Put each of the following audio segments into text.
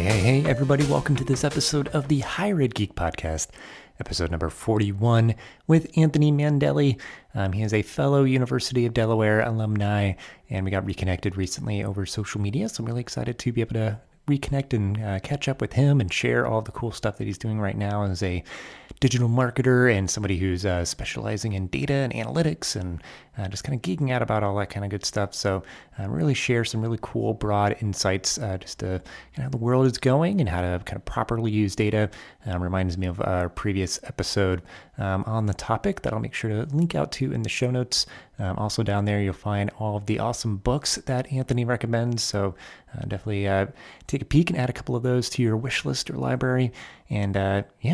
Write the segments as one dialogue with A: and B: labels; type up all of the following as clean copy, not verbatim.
A: Hey, everybody. Welcome to this episode of the Higher Ed Geek Podcast, episode number 41 with Anthony Mandelli. He is a fellow University of Delaware alumni, and we got reconnected recently over social media, so I'm really excited to be able to reconnect and catch up with him and share all the cool stuff that he's doing right now as a digital marketer and somebody who's specializing in data and analytics and just kind of geeking out about all that kind of good stuff. So really share some really cool, broad insights just to how the world is going and how to kind of properly use data. Reminds me of our previous episode on the topic that I'll make sure to link out to in the show notes. Also down there, you'll find all of the awesome books that Anthony recommends. So definitely take a peek and add a couple of those to your wish list or library. And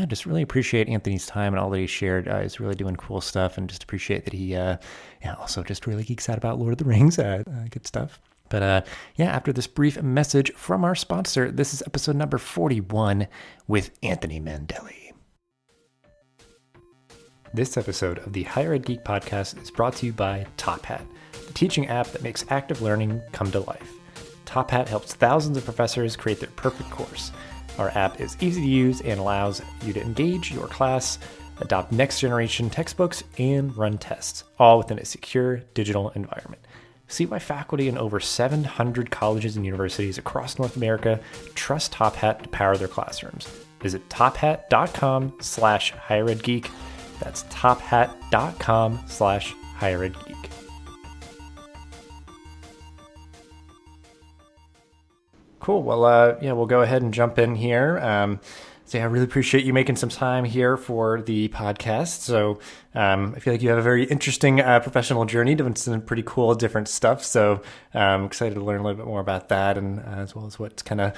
A: just really appreciate Anthony's time and all that he shared. He's really doing cool stuff, and just appreciate that he also just really geeks out about Lord of the Rings. Good stuff. But after this brief message from our sponsor, this is episode number 41 with Anthony Mandelli. This episode of the Higher Ed Geek Podcast is brought to you by Top Hat, the teaching app that makes active learning come to life. Top Hat helps thousands of professors create their perfect course. Our app is easy to use and allows you to engage your class, adopt next-generation textbooks, and run tests, all within a secure digital environment. See why faculty in over 700 colleges and universities across North America trust Top Hat to power their classrooms. Visit tophat.com/higheredgeek. That's tophat.com/higheredgeek. Cool. Well, we'll go ahead and jump in here. I really appreciate you making some time here for the podcast. So I feel like you have a very interesting professional journey, doing some pretty cool different stuff. So I'm excited to learn a little bit more about that, and as well as what's kind of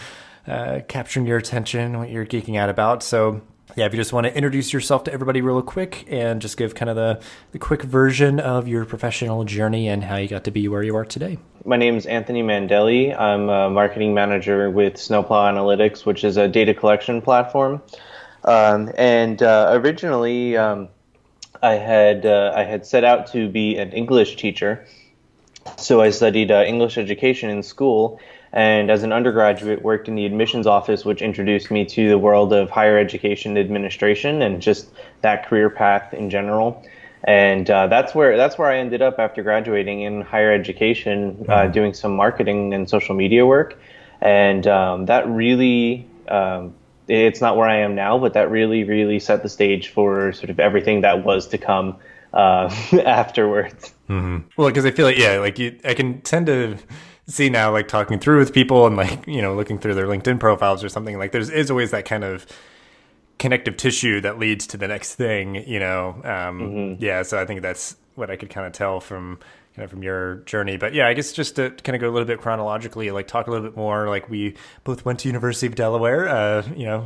A: capturing your attention, what you're geeking out about. So if you just want to introduce yourself to everybody real quick and just give kind of the quick version of your professional journey and how you got to be where you are today.
B: My name is Anthony Mandelli. I'm a marketing manager with Snowplow Analytics, which is a data collection platform. Originally, I had set out to be an English teacher. So I studied English education in school, and as an undergraduate worked in the admissions office, which introduced me to the world of higher education administration and just that career path in general. And that's where I ended up after graduating in higher education, doing some marketing and social media work. And that really, it's not where I am now, but that really, really set the stage for sort of everything that was to come afterwards.
A: Mm-hmm. Well, because I feel like, I can tend to see now, like talking through with people and looking through their LinkedIn profiles or something, like is always that kind of connective tissue that leads to the next thing, so I think that's what I could kind of tell from your journey. But I guess just to kind of go a little bit chronologically, like talk a little bit more, like we both went to University of Delaware,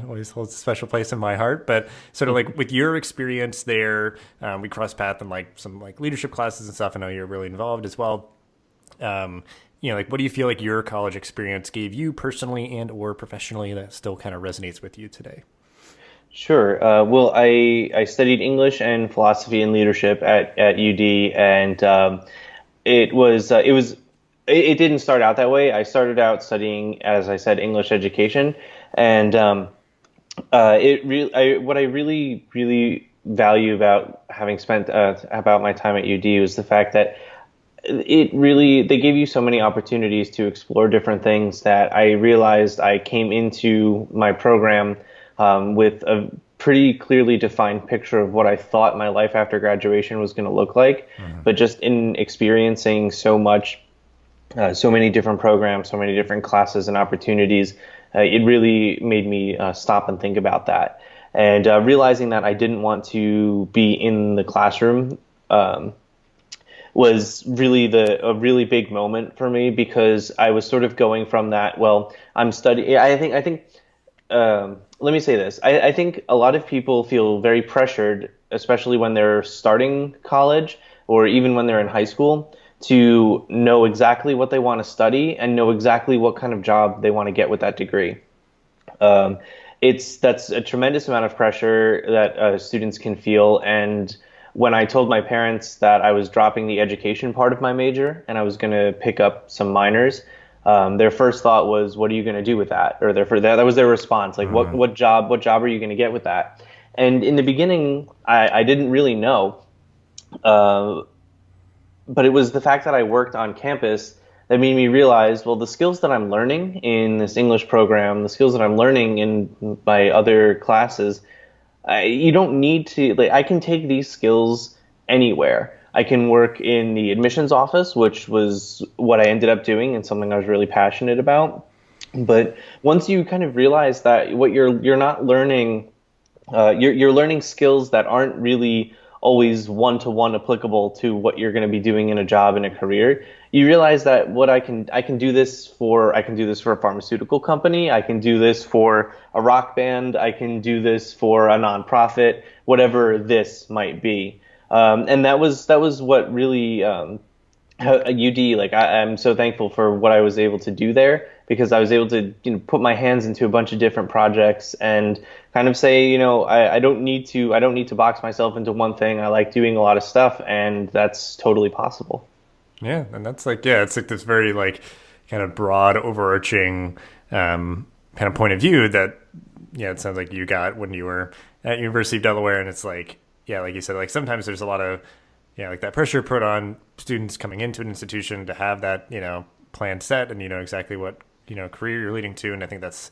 A: always holds a special place in my heart, but sort of like with your experience there, we crossed paths in like some like leadership classes and stuff. I know you're really involved as well. What do you feel like your college experience gave you personally and or professionally that still kind of resonates with you today?
B: Sure. Well, I studied English and philosophy and leadership at UD, and it didn't start out that way. I started out studying, as I said, English education, and what I really, really value about having spent about my time at UD was the fact that they gave you so many opportunities to explore different things that I realized I came into my program with a pretty clearly defined picture of what I thought my life after graduation was going to look like. Mm-hmm. But just in experiencing so much, so many different programs, so many different classes and opportunities, it really made me stop and think about that. And realizing that I didn't want to be in the classroom was really a really big moment for me, because I was sort of going from that, I'm studying. I think. Let me say this. I think a lot of people feel very pressured, especially when they're starting college or even when they're in high school, to know exactly what they want to study and know exactly what kind of job they want to get with that degree. That's a tremendous amount of pressure that students can feel. And when I told my parents that I was dropping the education part of my major and I was going to pick up some minors, their first thought was, "What are you going to do with that?" Or that was their response, like, "What job are you going to get with that?" And in the beginning, I didn't really know, but it was the fact that I worked on campus that made me realize, well, the skills that I'm learning in this English program, the skills that I'm learning in my other classes, you don't need to, like, I can take these skills anywhere. I can work in the admissions office, which was what I ended up doing and something I was really passionate about. But once you kind of realize that what you're not learning, you're learning skills that aren't really always one-to-one applicable to what you're going to be doing in a job, in a career, you realize that what I can do this for a pharmaceutical company, I can do this for a rock band, I can do this for a nonprofit, whatever this might be. And that was what really UD, like, I'm so thankful for what I was able to do there, because I was able to, put my hands into a bunch of different projects and kind of say, I don't need to box myself into one thing. I like doing a lot of stuff, and that's totally possible.
A: Yeah, and that's like, it's like this very like kind of broad, overarching kind of point of view that, it sounds like you got when you were at University of Delaware. And it's like, like you said, like sometimes there's a lot of, like that pressure put on students coming into an institution to have that, plan set and exactly what, career you're leading to. And I think that's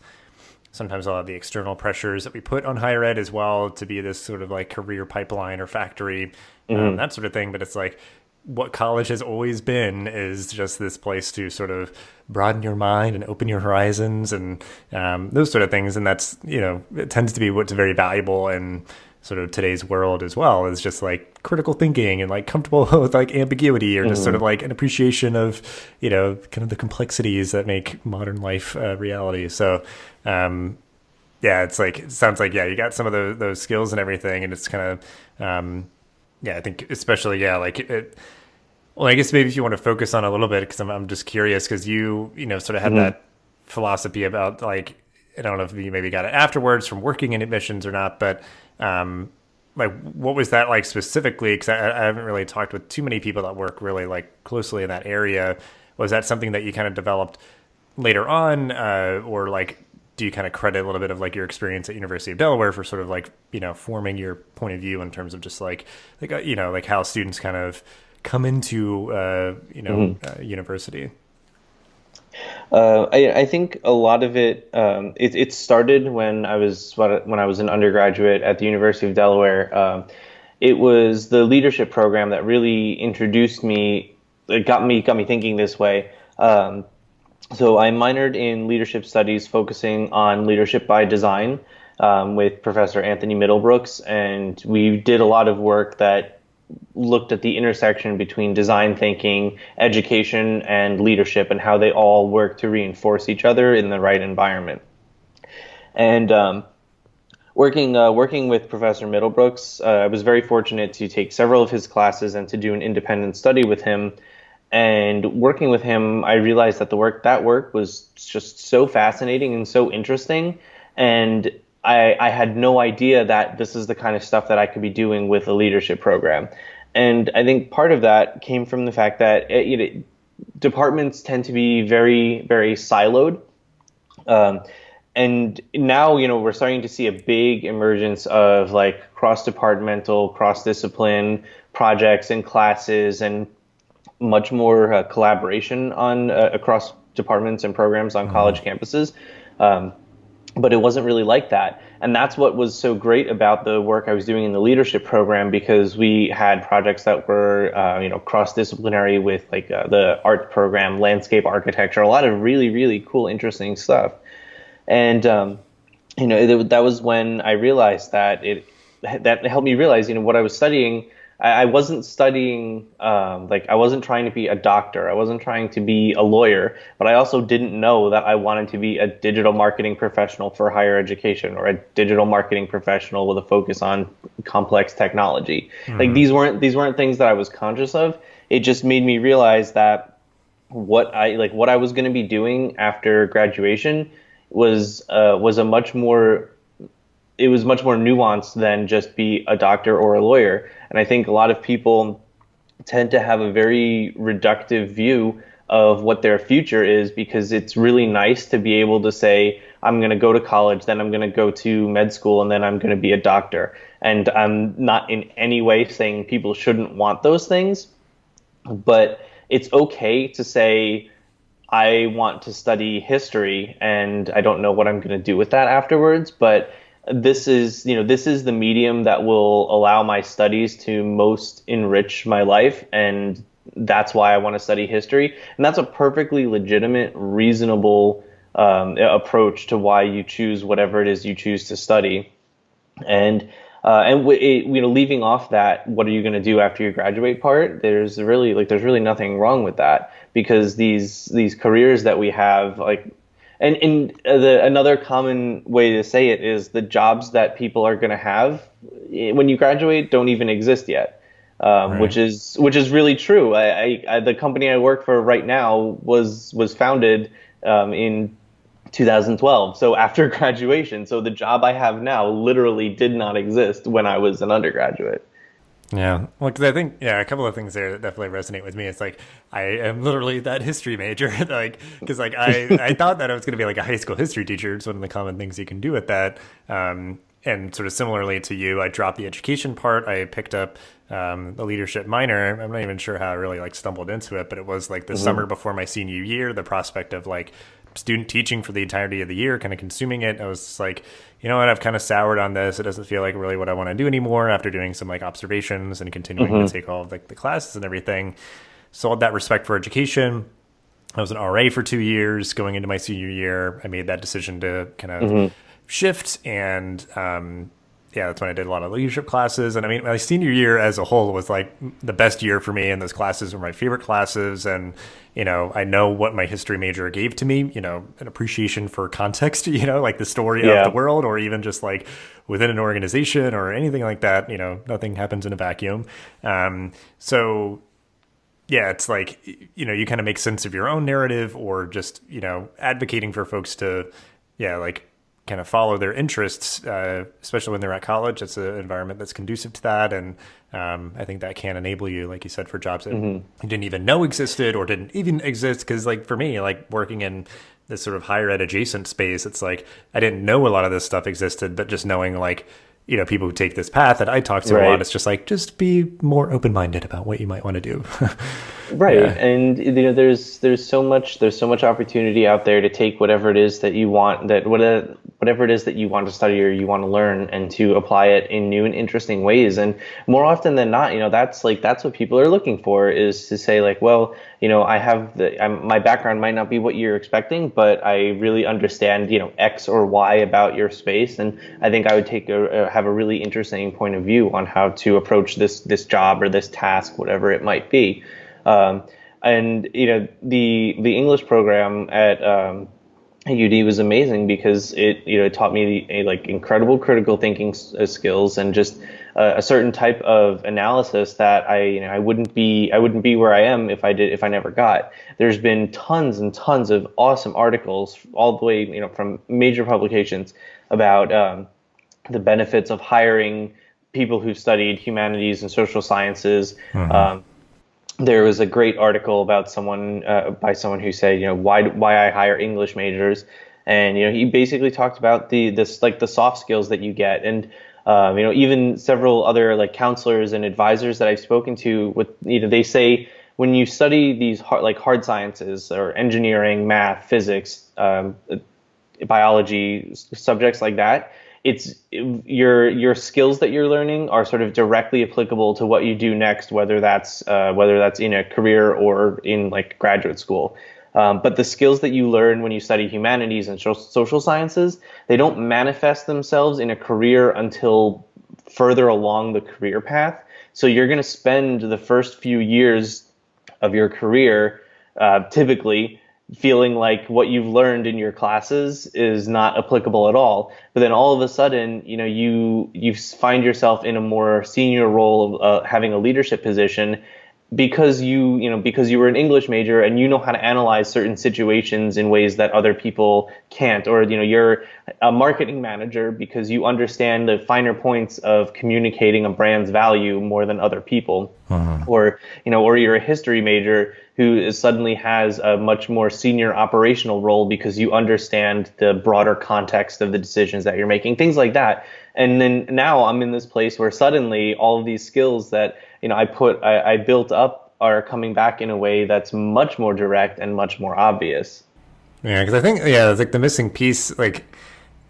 A: sometimes a lot of the external pressures that we put on higher ed as well, to be this sort of like career pipeline or factory, that sort of thing. But it's like, what college has always been is just this place to sort of broaden your mind and open your horizons and those sort of things. And that's, it tends to be what's very valuable in sort of today's world as well, is just like critical thinking and like comfortable with like ambiguity, or just sort of like an appreciation of, kind of the complexities that make modern life reality. So, it's like, it sounds like, you got some of those skills and everything. And it's kind of, I think especially, like it. Well, I guess maybe if you want to focus on a little bit, because I'm just curious, because you sort of had that philosophy about like, I don't know if you maybe got it afterwards from working in admissions or not, but like what was that like specifically? Because I haven't really talked with too many people that work really like closely in that area. Was that something that you kind of developed later on, or like do you kind of credit a little bit of like your experience at University of Delaware for sort of like forming your point of view in terms of just like like how students kind of come into university?
B: I think a lot of it started when I was an undergraduate at the University of Delaware. It was the leadership program that really introduced me. It got me thinking this way. So I minored in leadership studies, focusing on leadership by design, with Professor Anthony Middlebrooks, and we did a lot of work that looked at the intersection between design thinking, education, and leadership, and how they all work to reinforce each other in the right environment. And working with Professor Middlebrooks, I was very fortunate to take several of his classes and to do an independent study with him. And working with him, I realized that that work was just so fascinating and so interesting. And I had no idea that this is the kind of stuff that I could be doing with a leadership program. And I think part of that came from the fact that departments tend to be very, very siloed. And now, we're starting to see a big emergence of like cross-departmental, cross-discipline projects and classes, and much more collaboration on across departments and programs on college campuses. But it wasn't really like that. And that's what was so great about the work I was doing in the leadership program, because we had projects that were, cross-disciplinary with like the art program, landscape architecture, a lot of really, really cool, interesting stuff. And, that was when I realized that that helped me realize, what I was studying. I wasn't studying, I wasn't trying to be a doctor. I wasn't trying to be a lawyer, but I also didn't know that I wanted to be a digital marketing professional for higher education, or a digital marketing professional with a focus on complex technology. Like these weren't things that I was conscious of. It just made me realize that what I was going to be doing after graduation was much more nuanced than just be a doctor or a lawyer. And I think a lot of people tend to have a very reductive view of what their future is, because it's really nice to be able to say, I'm going to go to college, then I'm going to go to med school, and then I'm going to be a doctor. And I'm not in any way saying people shouldn't want those things, but it's okay to say, I want to study history and I don't know what I'm going to do with that afterwards, but this is the medium that will allow my studies to most enrich my life, and that's why I want to study history. And that's a perfectly legitimate, reasonable approach to why you choose whatever it is you choose to study. And leaving off that, what are you going to do after you graduate part? There's really nothing wrong with that, because these careers that we have, another common way to say it is the jobs that people are going to have when you graduate don't even exist yet, right. which is really true. The company I work for right now was founded in 2012, so after graduation. So the job I have now literally did not exist when I was an undergraduate.
A: Yeah, well, because I think, a couple of things there that definitely resonate with me. It's like, I am literally that history major, because I thought that I was going to be like a high school history teacher. It's one of the common things you can do with that. And sort of similarly to you, I dropped the education part. I picked up the leadership minor. I'm not even sure how I really stumbled into it, but it was like the summer before my senior year, the prospect of student teaching for the entirety of the year, kind of consuming it. I was just like, you know what, I've kind of soured on this. It doesn't feel like really what I want to do anymore after doing some observations and continuing to take all of the classes and everything. So all that respect for education. I was an RA for 2 years. Going into my senior year, I made that decision to kind of shift, and that's when I did a lot of leadership classes. And I mean, my senior year as a whole was the best year for me, and those classes were my favorite classes. And I know what my history major gave to me, an appreciation for context, the story of the world, or even just within an organization or anything like that. Nothing happens in a vacuum. So yeah, it's you kind of make sense of your own narrative, or just, advocating for folks to, kind of follow their interests, especially when they're at college. It's an environment that's conducive to that. And I think that can enable you, like you said, for jobs that you didn't even know existed or didn't even exist. Because for me, working in this sort of higher ed adjacent space, it's I didn't know a lot of this stuff existed, but just knowing people who take this path that I talk to a lot, it's just be more open-minded about what you might want to do.
B: Right. Yeah. And there's so much opportunity out there to take whatever it is that you want, whatever it is that you want to study or you want to learn, and to apply it in new and interesting ways. And more often than not, that's what people are looking for, is to say well, I have my background might not be what you're expecting, but I really understand, X or Y about your space. And I think I would have a really interesting point of view on how to approach this job or this task, whatever it might be. And the English program at UD was amazing, because it taught me incredible critical thinking skills, and just a certain type of analysis that I wouldn't be where I am if I never got. There's been tons and tons of awesome articles all the way from major publications about the benefits of hiring people who studied humanities and social sciences. There was a great article about someone who said, why I hire English majors, and he basically talked about the soft skills that you get, and even several other counselors and advisors that I've spoken to, they say when you study these hard sciences, or engineering, math, physics, biology, subjects like that, it's your skills that you're learning are sort of directly applicable to what you do next, whether that's in a career or in graduate school. But the skills that you learn when you study humanities and social sciences, they don't manifest themselves in a career until further along the career path. So you're going to spend the first few years of your career typically feeling like what you've learned in your classes is not applicable at all. But then all of a sudden, you find yourself in a more senior role of having a leadership position, because you were an English major and you know how to analyze certain situations in ways that other people can't. Or you're a marketing manager because you understand the finer points of communicating a brand's value more than other people. Or you're a history major who suddenly has a much more senior operational role because you understand the broader context of the decisions that you're making, things like that. And then now I'm in this place where suddenly all of these skills that, I built up are coming back in a way that's much more direct and much more obvious.
A: Yeah, because I think it's like the missing piece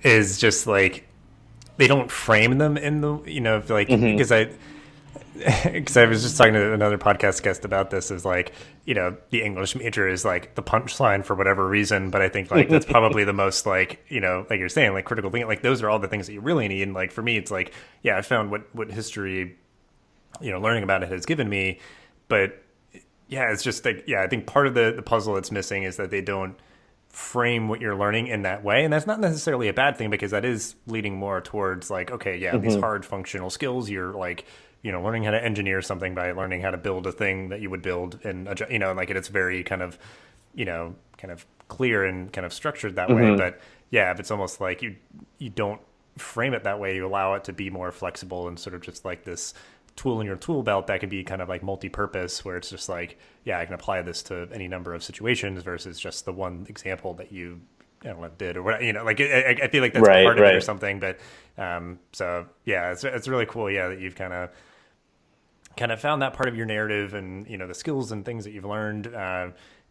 A: is just like they don't frame them in the because I was just talking to another podcast guest about this, is like, the English major is like the punchline for whatever reason, but I think like that's probably the most like you're saying, like critical thinking, like those are all the things that you really need. And like for me, it's like, I found what history, learning about it has given me, but it's just like, I think part of the puzzle that's missing is that they don't frame what you're learning in that way. And that's not necessarily a bad thing, because that is leading more towards like, okay, these hard functional skills, you're like, learning how to engineer something by learning how to build a thing that you would build, and like it's very kind of clear and kind of structured that way. But if it's almost like you don't frame it that way, you allow it to be more flexible and sort of just like this tool in your tool belt that could be kind of like multi-purpose, where it's just like, I can apply this to any number of situations versus just the one example that you did or what, like I feel like that's part of it or something. But it's really cool that you've kind of found that part of your narrative, and the skills and things that you've learned,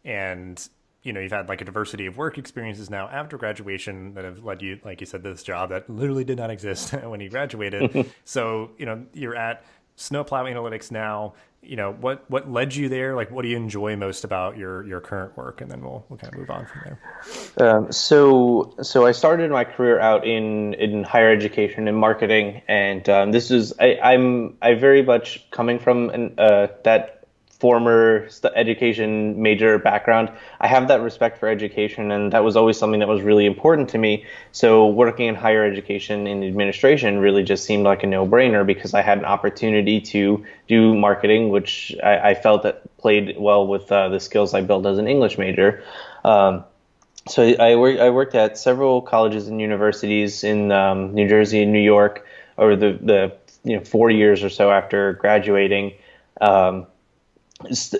A: and you've had like a diversity of work experiences now after graduation that have led you, like you said, this job that literally did not exist when you graduated. So you're at Snowplow Analytics now. What led you there? Like, what do you enjoy most about your current work? And then we'll kind of move on from there.
B: So I started my career out in higher education and marketing, and this is I'm very much coming from that former education major background. I have that respect for education, and that was always something that was really important to me. So working in higher education in administration really just seemed like a no-brainer, because I had an opportunity to do marketing, which I felt that played well with the skills I built as an English major. So I worked at several colleges and universities in New Jersey and New York over the 4 years or so after graduating.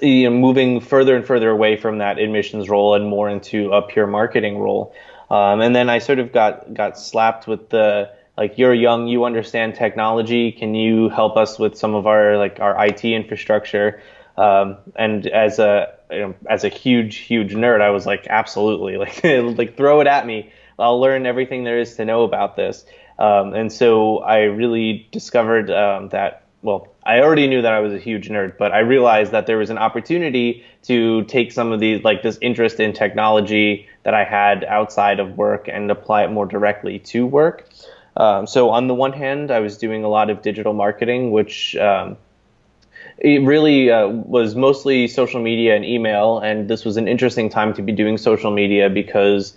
B: Moving further and further away from that admissions role and more into a pure marketing role. And then I sort of got slapped with the, like, you're young, you understand technology. Can you help us with some of our IT infrastructure? And as a huge nerd, I was like, absolutely, like throw it at me. I'll learn everything there is to know about this. And so I really discovered that. Well, I already knew that I was a huge nerd, but I realized that there was an opportunity to take some of these, like this interest in technology that I had outside of work, and apply it more directly to work. So on the one hand, I was doing a lot of digital marketing, which it really was mostly social media and email. And this was an interesting time to be doing social media because,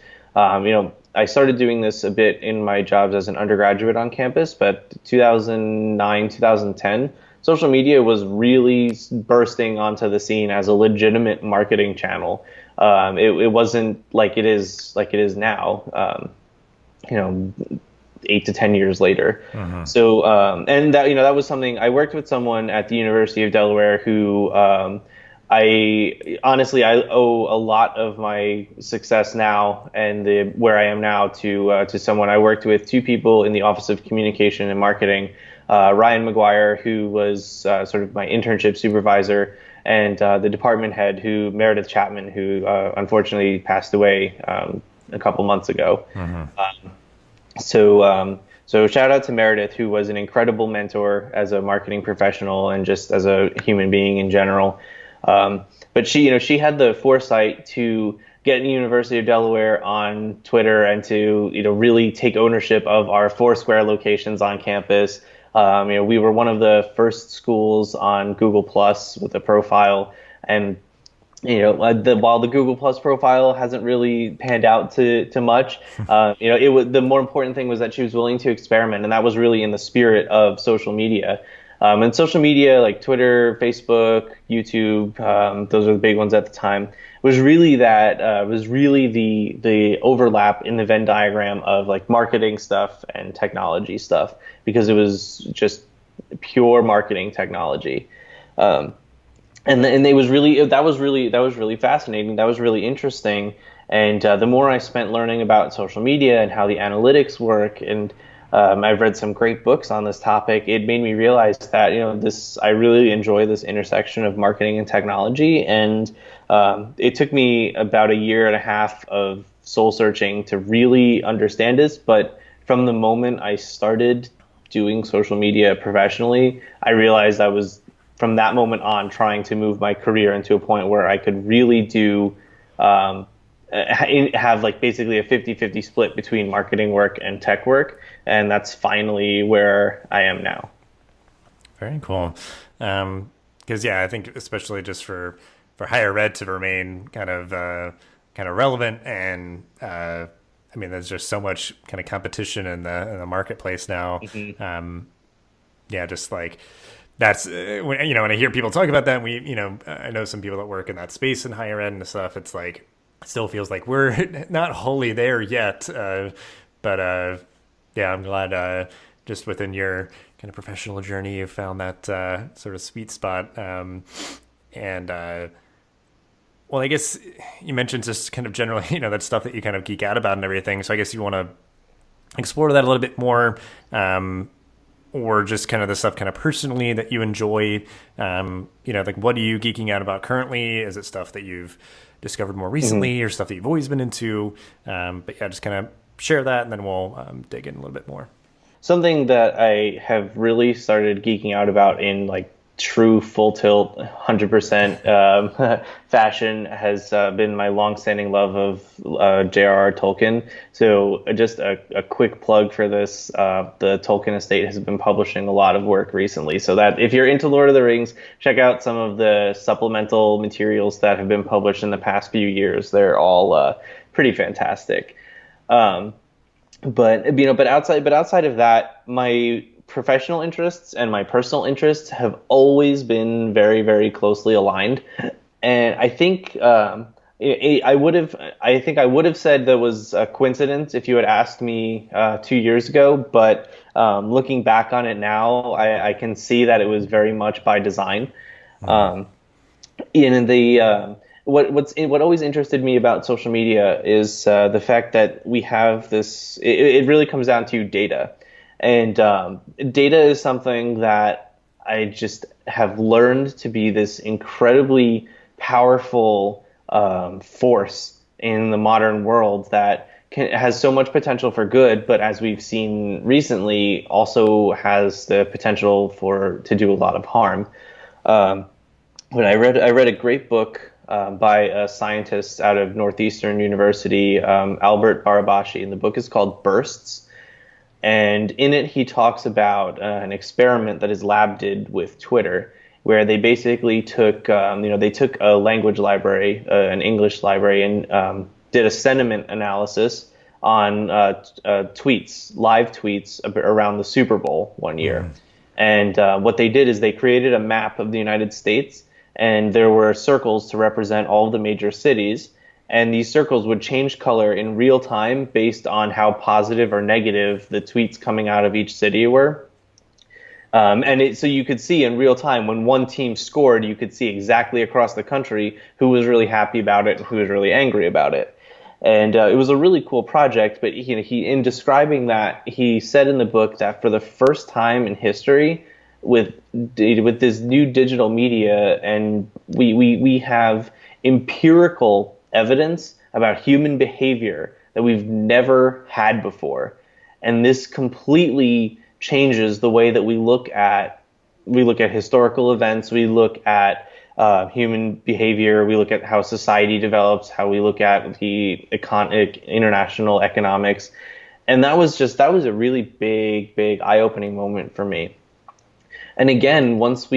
B: I started doing this a bit in my jobs as an undergraduate on campus, but 2009, 2010, social media was really bursting onto the scene as a legitimate marketing channel. It wasn't like it is now, 8 to 10 years later. Mm-hmm. So, and that was something. I worked with someone at the University of Delaware who, I owe a lot of my success now and where I am now to someone I worked with, two people in the Office of Communication and Marketing, Ryan McGuire, who was sort of my internship supervisor, and the department head, Meredith Chapman, who unfortunately passed away a couple months ago. Mm-hmm. So shout out to Meredith, who was an incredible mentor as a marketing professional and just as a human being in general. But she had the foresight to get the University of Delaware on Twitter and to, really take ownership of our Foursquare locations on campus. We were one of the first schools on Google Plus with a profile, and while the Google Plus profile hasn't really panned out to much, it was, the more important thing was that she was willing to experiment, and that was really in the spirit of social media. And social media like Twitter, Facebook, YouTube, those are the big ones at the time, was really the overlap in the Venn diagram of like marketing stuff and technology stuff, because it was just pure marketing technology. and it was really that was really fascinating. That was really interesting. And the more I spent learning about social media and how the analytics work, and I've read some great books on this topic, it made me realize that this I really enjoy this intersection of marketing and technology. And it took me about a year and a half of soul searching to really understand this. But from the moment I started doing social media professionally, I realized I was, from that moment on, trying to move my career into a point where I could really do have like basically a 50-50 split between marketing work and tech work. And that's finally where I am now.
A: Very cool. Because yeah, I think especially just for higher ed to remain kind of relevant, and I mean, there's just so much kind of competition in the marketplace now.
B: Mm-hmm.
A: Yeah, just like that's when when I hear people talk about that, I know some people that work in that space in higher ed and stuff. It's like it still feels like we're not wholly there yet, but yeah, I'm glad just within your kind of professional journey you found that sort of sweet spot. And well, I guess you mentioned just kind of generally, that stuff that you kind of geek out about and everything. So I guess you want to explore that a little bit more. Or just kind of the stuff kind of personally that you enjoy, like what are you geeking out about currently? Is it stuff that you've discovered more recently or stuff that you've always been into? But yeah, just kind of share that, and then we'll dig in a little bit more.
B: Something that I have really started geeking out about in like true full tilt 100% fashion has been my longstanding love of J.R.R. Tolkien. So just a quick plug for this. The Tolkien estate has been publishing a lot of work recently. So that if you're into Lord of the Rings, check out some of the supplemental materials that have been published in the past few years. They're all pretty fantastic. But outside of that, my professional interests and my personal interests have always been very, very closely aligned. And I think I would have said that was a coincidence if you had asked me 2 years ago. But looking back on it now, I can see that it was very much by design. What always interested me about social media is the fact that we have this. It really comes down to data. And data is something that I just have learned to be this incredibly powerful force in the modern world that has so much potential for good, but as we've seen recently, also has the potential to do a lot of harm. When I read a great book by a scientist out of Northeastern University, Albert Barabashi, and the book is called Bursts. And in it, he talks about an experiment that his lab did with Twitter, where they basically took, they took a language library, an English library, and did a sentiment analysis on tweets, live tweets around the Super Bowl one year. And what they did is they created a map of the United States, and there were circles to represent all of the major cities. And these circles would change color in real time based on how positive or negative the tweets coming out of each city were. So you could see in real time when one team scored, you could see exactly across the country who was really happy about it and who was really angry about it. And it was a really cool project. But he in describing that, he said in the book that for the first time in history, with this new digital media, and we have empirical evidence about human behavior that we've never had before. And this completely changes the way that we look at historical events, we look at human behavior, we look at how society develops, how we look at the international economics. And that was a really big eye-opening moment for me. And again, once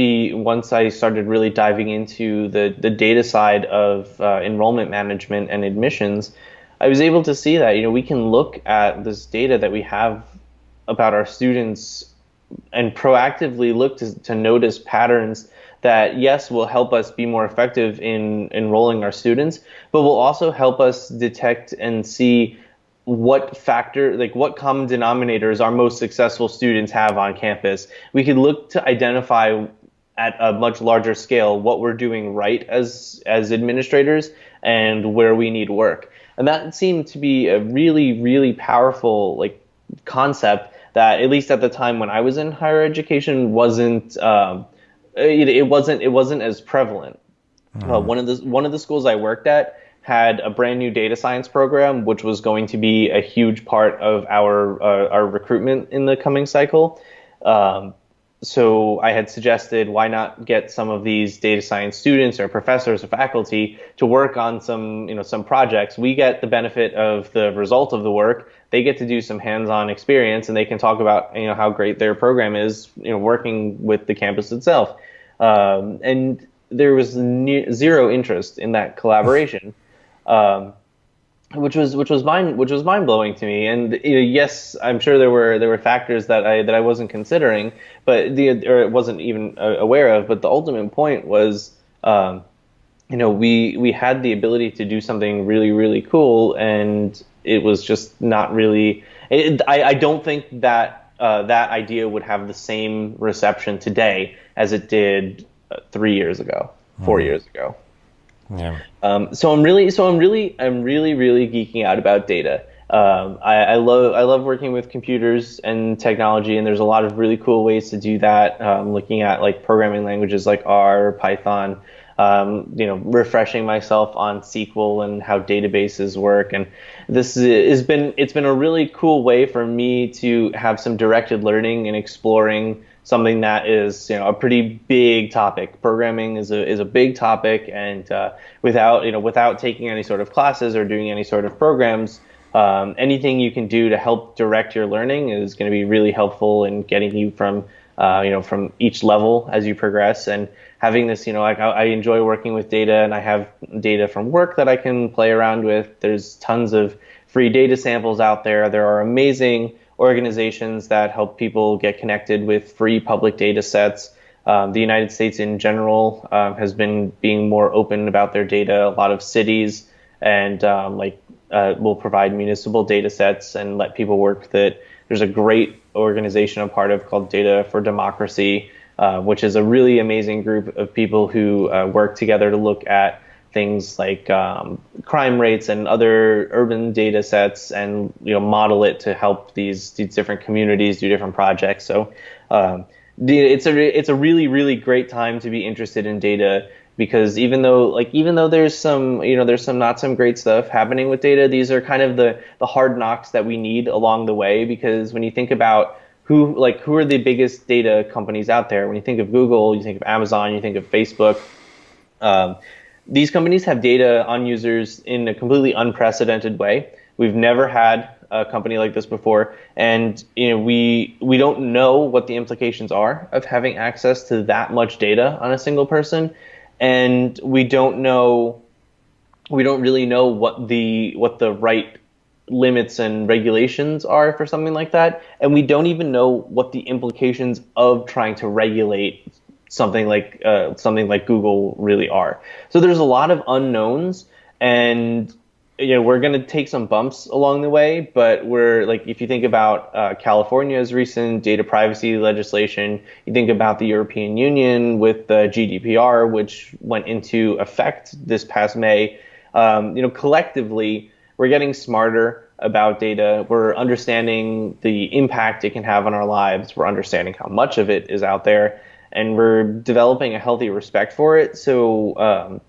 B: I started really diving into the data side of enrollment management and admissions, I was able to see that we can look at this data that we have about our students and proactively look to notice patterns that, yes, will help us be more effective in enrolling our students, but will also help us detect and see what common denominators our most successful students have on campus. We could look to identify at a much larger scale what we're doing right as administrators and where we need work. And that seemed to be a really, really powerful concept that, at least at the time when I was in higher education, wasn't it wasn't as prevalent. One of the schools I worked at had a brand new data science program, which was going to be a huge part of our recruitment in the coming cycle. So I had suggested, why not get some of these data science students or professors or faculty to work on some projects. We get the benefit of the result of the work. They get to do some hands-on experience, and they can talk about how great their program is working with the campus itself. And there was zero interest in that collaboration. Which was mind blowing to me. And yes, I'm sure there were factors that I wasn't considering, or it wasn't even aware of. But the ultimate point was, we had the ability to do something really, really cool, and it was just not really. I don't think that that idea would have the same reception today as it did 3 years ago, 4 years ago.
A: Yeah.
B: So I'm really geeking out about data. I love working with computers and technology, and there's a lot of really cool ways to do that. Looking at programming languages like R, Python, refreshing myself on SQL and how databases work. And it's been a really cool way for me to have some directed learning and exploring something that is a pretty big topic. Programming is a big topic, and without taking any sort of classes or doing any sort of programs, anything you can do to help direct your learning is going to be really helpful in getting you from each level as you progress. And having this, I enjoy working with data, and I have data from work that I can play around with. There's tons of free data samples out there. There are amazing organizations that help people get connected with free public data sets. The United States in general has been being more open about their data. A lot of cities and will provide municipal data sets and let people work with it. There's a great organization I'm part of called Data for Democracy, which is a really amazing group of people who work together to look at things like crime rates and other urban data sets, and model it to help these different communities do different projects. So it's a really, really great time to be interested in data, because even though there's some not some great stuff happening with data, these are kind of the hard knocks that we need along the way. Because when you think about who are the biggest data companies out there, when you think of Google, you think of Amazon, you think of Facebook. These companies have data on users in a completely unprecedented way. We've never had a company like this before, and we don't know what the implications are of having access to that much data on a single person, and we don't really know what the right limits and regulations are for something like that, and we don't even know what the implications of trying to regulate something like Google really are. So there's a lot of unknowns, and we're going to take some bumps along the way. But if you think about California's recent data privacy legislation, you think about the European Union with the GDPR, which went into effect this past May. Collectively, we're getting smarter about data. We're understanding the impact it can have on our lives. We're understanding how much of it is out there, and we're developing a healthy respect for it. So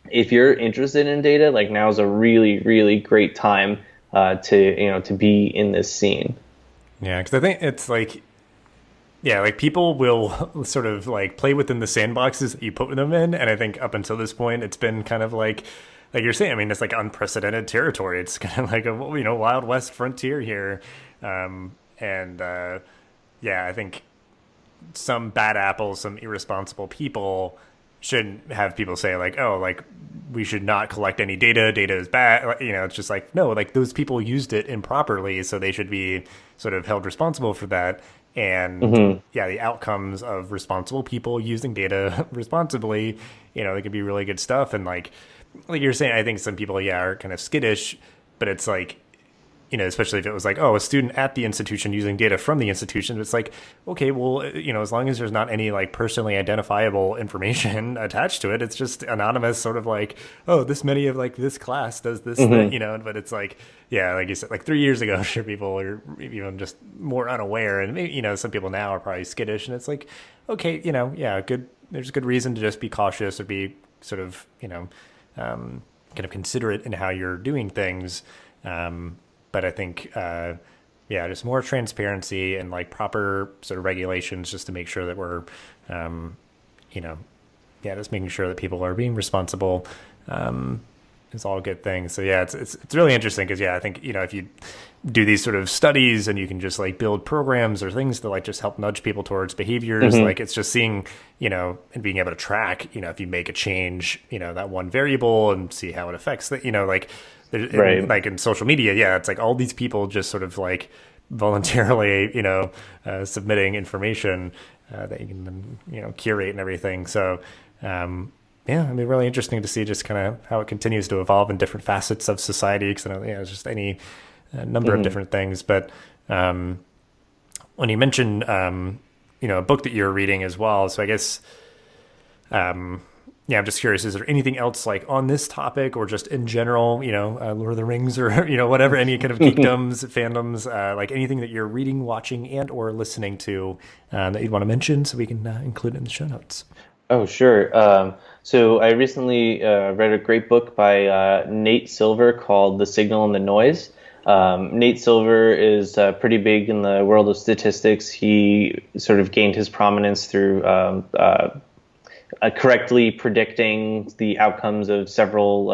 B: if you're interested in data, now is a really, really great time to be in this scene.
A: Yeah, because I think it's people will sort of play within the sandboxes that you put them in, and I think up until this point, it's been kind of like you're saying. I mean, it's unprecedented territory. It's kind of like a Wild West frontier here, I think some bad apples, some irresponsible people shouldn't have people say we should not collect any data. Data is bad. It's just no, those people used it improperly, so they should be sort of held responsible for that. And the outcomes of responsible people using data responsibly, they could be really good stuff. And like you're saying, I think some people, are kind of skittish, but it's especially if it was like, oh, a student at the institution using data from the institution, it's like, okay, well, as long as there's not any like personally identifiable information attached to it, it's just anonymous, sort of like, oh, this many of like this class does this thing, but it's like, yeah, like you said, like 3 years ago, I'm sure people are, just more unaware, and maybe, some people now are probably skittish, and it's like, okay, yeah, good. There's good reason to just be cautious or be sort of, kind of considerate in how you're doing things. But I think, just more transparency and like proper sort of regulations just to make sure that we're, just making sure that people are being responsible, is all good things. So yeah, it's really interesting because I think, if you do these sort of studies and you can just like build programs or things to like just help nudge people towards behaviors, like it's just seeing, and being able to track, if you make a change, that one variable and see how it affects that, like, like in social media, it's like all these people just sort of like voluntarily, submitting information that you can then, curate and everything. So, really interesting to see just kind of how it continues to evolve in different facets of society. Because it's just any number of different things. But when you mentioned, a book that you're reading as well, so I guess, I'm just curious, is there anything else like on this topic or just in general, Lord of the Rings or, whatever, any kind of geekdoms, fandoms, like anything that you're reading, watching, and or listening to that you'd want to mention so we can include it in the show notes?
B: Oh, sure. So I recently read a great book by Nate Silver called The Signal and the Noise. Nate Silver is pretty big in the world of statistics. He sort of gained his prominence through correctly predicting the outcomes of several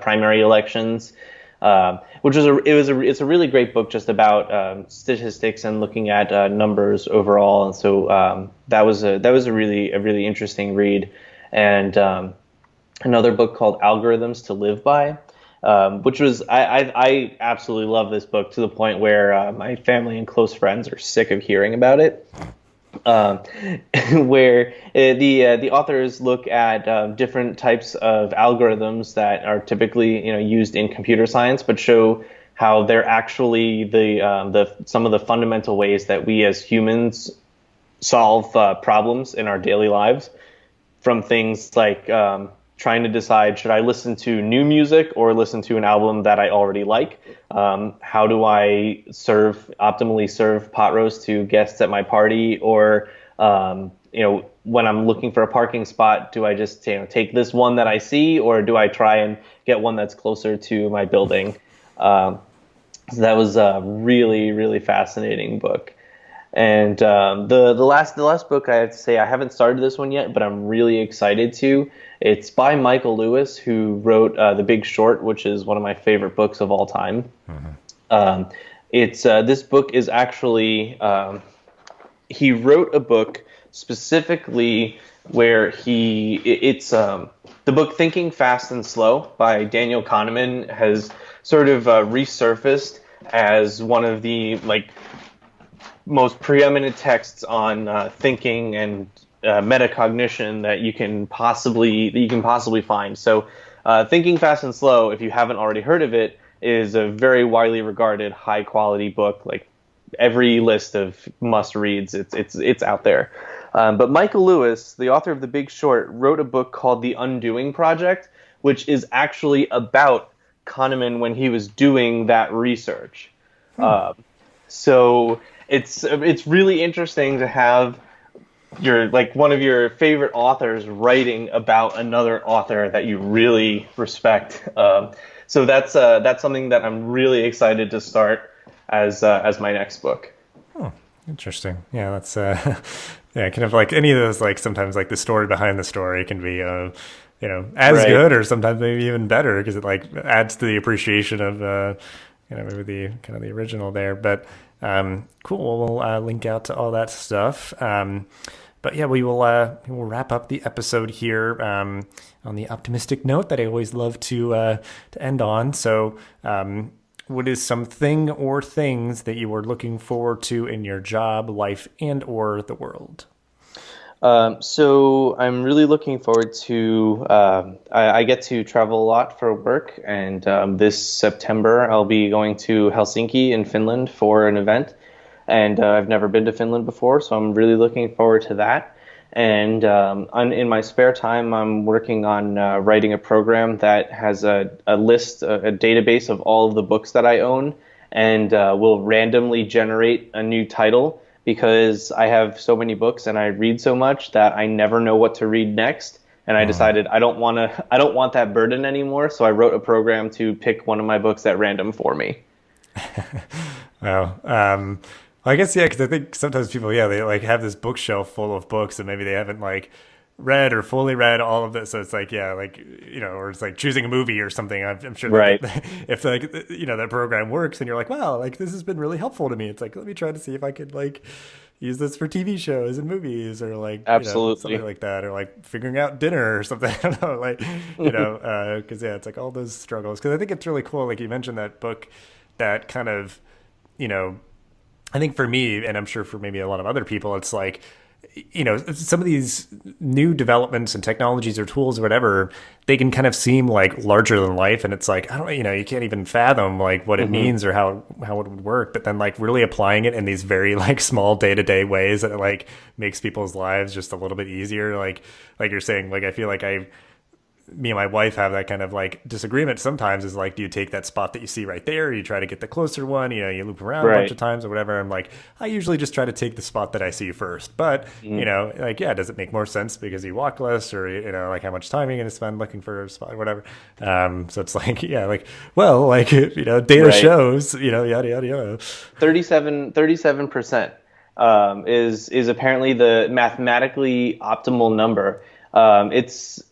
B: primary elections, it's a really great book just about statistics and looking at numbers overall. And so that was a really interesting read. And another book called Algorithms to Live By, which was I absolutely love this book to the point where my family and close friends are sick of hearing about it. Where the authors look at different types of algorithms that are typically used in computer science, but show how they're actually the some of the fundamental ways that we as humans solve problems in our daily lives, from things like trying to decide, should I listen to new music or listen to an album that I already like? How do I optimally serve pot roast to guests at my party? Or, when I'm looking for a parking spot, do I just take this one that I see, or do I try and get one that's closer to my building? So that was a really, really fascinating book. And the last book, I have to say, I haven't started this one yet, but I'm really excited to. It's by Michael Lewis, who wrote The Big Short, which is one of my favorite books of all time. This book is actually he wrote a book specifically where it's the book Thinking Fast and Slow by Daniel Kahneman has sort of resurfaced as one of the most preeminent texts on thinking and metacognition that you can possibly find. So Thinking Fast and Slow, if you haven't already heard of it, is a very widely regarded high quality book. Like every list of must reads, it's out there. But Michael Lewis, the author of The Big Short, wrote a book called The Undoing Project, which is actually about Kahneman when he was doing that research. So it's really interesting to have one of your favorite authors writing about another author that you really respect. So that's something that I'm really excited to start as my next book.
A: Oh, interesting. Yeah, that's kind of like any of those, sometimes the story behind the story can be as good, or sometimes maybe even better, because it adds to the appreciation of maybe the kind of the original there. But cool. We'll link out to all that stuff. But yeah, we'll wrap up the episode here on the optimistic note that I always love to end on. So, what is something or things that you are looking forward to in your job, life, and or the world?
B: So I'm really looking forward to, I get to travel a lot for work, and this September I'll be going to Helsinki in Finland for an event, and I've never been to Finland before, so I'm really looking forward to that. And in my spare time, I'm working on writing a program that has a list, a database of all of the books that I own, and will randomly generate a new title because I have so many books and I read so much that I never know what to read next. And I decided I don't want that burden anymore. So I wrote a program to pick one of my books at random for me.
A: Well, I guess, yeah, because I think sometimes people, yeah, they like have this bookshelf full of books and maybe they haven't like read or fully read all of this. So it's like, yeah, like, or it's like choosing a movie or something. I'm sure
B: Right.
A: that if like, that program works and you're like, wow, like this has been really helpful to me. It's like, let me try to see if I could like use this for TV shows and movies or like,
B: Absolutely.
A: something like that, or like figuring out dinner or something. I don't know, like, cause yeah, it's like all those struggles. Cause I think it's really cool. Like you mentioned that book that kind of, I think for me, and I'm sure for maybe a lot of other people, it's like, some of these new developments and technologies or tools or whatever, they can kind of seem like larger than life. And it's like, I don't, you can't even fathom like what it means or how it would work. But then like really applying it in these very like small day-to-day ways that like makes people's lives just a little bit easier. Like you're saying, like, I feel like me and my wife have that kind of like disagreement sometimes is like, do you take that spot that you see right there? Or you try to get the closer one, you loop around a bunch of times or whatever. I'm like, I usually just try to take the spot that I see first. But, like, yeah, does it make more sense because you walk less or, like how much time you're going to spend looking for a spot or whatever. So it's like, yeah, like, well, like, data shows, yada, yada, yada.
B: 37% is apparently the mathematically optimal number.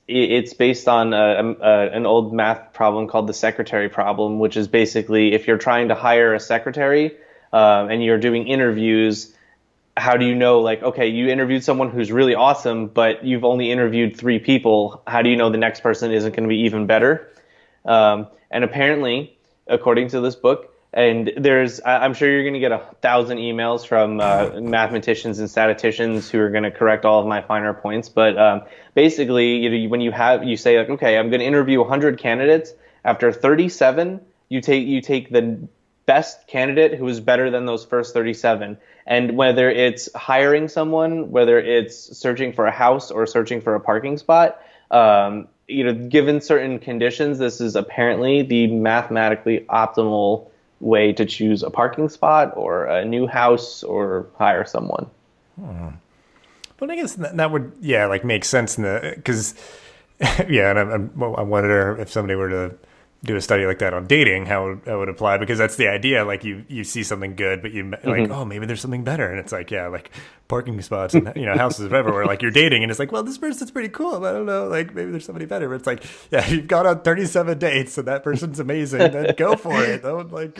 B: It's based on an old math problem called the secretary problem, which is basically if you're trying to hire a secretary and you're doing interviews, how do you know, like, okay, you interviewed someone who's really awesome, but you've only interviewed 3 people. How do you know the next person isn't going to be even better? And apparently, according to this book, and I'm sure you're going to get 1,000 emails from mathematicians and statisticians who are going to correct all of my finer points. But basically, when you say like, okay, I'm going to interview 100 candidates. After 37, you take the best candidate who is better than those first 37. And whether it's hiring someone, whether it's searching for a house or searching for a parking spot, given certain conditions, this is apparently the mathematically optimal way to choose a parking spot or a new house or hire someone.
A: But I guess that would, yeah, like make sense because, yeah, and I wonder if somebody were to do a study like that on dating, how it would apply, because that's the idea. Like you see something good, but you like, oh, maybe there's something better. And it's like, yeah, like parking spots and, houses everywhere, like you're dating and it's like, well, this person's pretty cool. But I don't know, like maybe there's somebody better. But it's like, yeah, you've gone on 37 dates and that person's amazing. Then go for it. Don't like,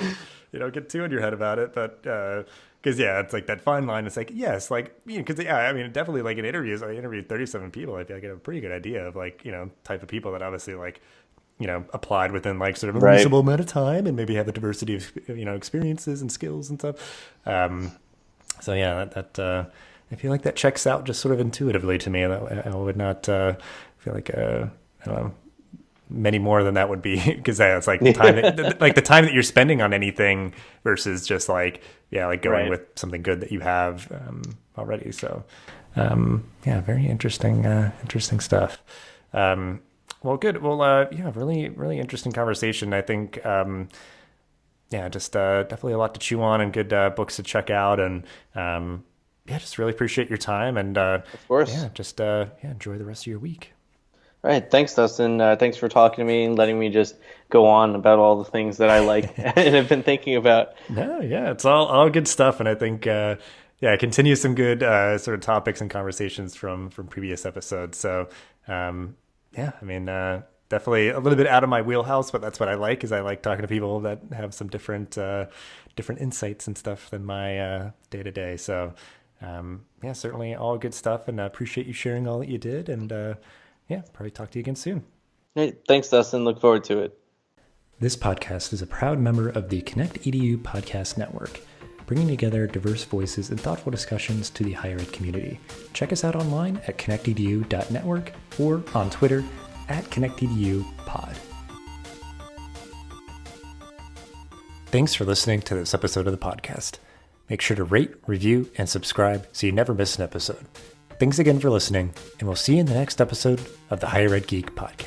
A: get too in your head about it. But, because, yeah, it's like that fine line. It's like, yes, like, because, yeah, I mean, definitely like in interviews, I interviewed 37 people. I feel like I have a pretty good idea of like, type of people that obviously like, applied within like sort of a reasonable amount of time and maybe have a diversity of, experiences and skills and stuff. So yeah, that I feel like that checks out just sort of intuitively to me. I would not feel like, I don't know, many more than that would be, because it's like the time the time that you're spending on anything versus just like, yeah, like going with something good that you have already. So yeah, very interesting stuff. Well, good. Well, yeah, really, really interesting conversation. I think, yeah, just definitely a lot to chew on and good books to check out. And yeah, just really appreciate your time. And of
B: course,
A: yeah, just yeah, enjoy the rest of your week.
B: All right. Thanks, Dustin. Thanks for talking to me and letting me just go on about all the things that I like and have been thinking about.
A: No, yeah, it's all good stuff. And I think, yeah, continue some good sort of topics and conversations from previous episodes. So, yeah, I mean, definitely a little bit out of my wheelhouse, but that's what I like, is I like talking to people that have some different insights and stuff than my day-to-day. So, yeah, certainly all good stuff, and I appreciate you sharing all that you did, and yeah, probably talk to you again soon.
B: Hey, thanks, Dustin. Look forward to it.
A: This podcast is a proud member of the ConnectEDU Podcast Network. bringing together diverse voices and thoughtful discussions to the higher ed community. Check us out online at ConnectEDU.network or on Twitter at ConnectEDUPod. Thanks for listening to this episode of the podcast. Make sure to rate, review, and subscribe so you never miss an episode. Thanks again for listening, and we'll see you in the next episode of the Higher Ed Geek Podcast.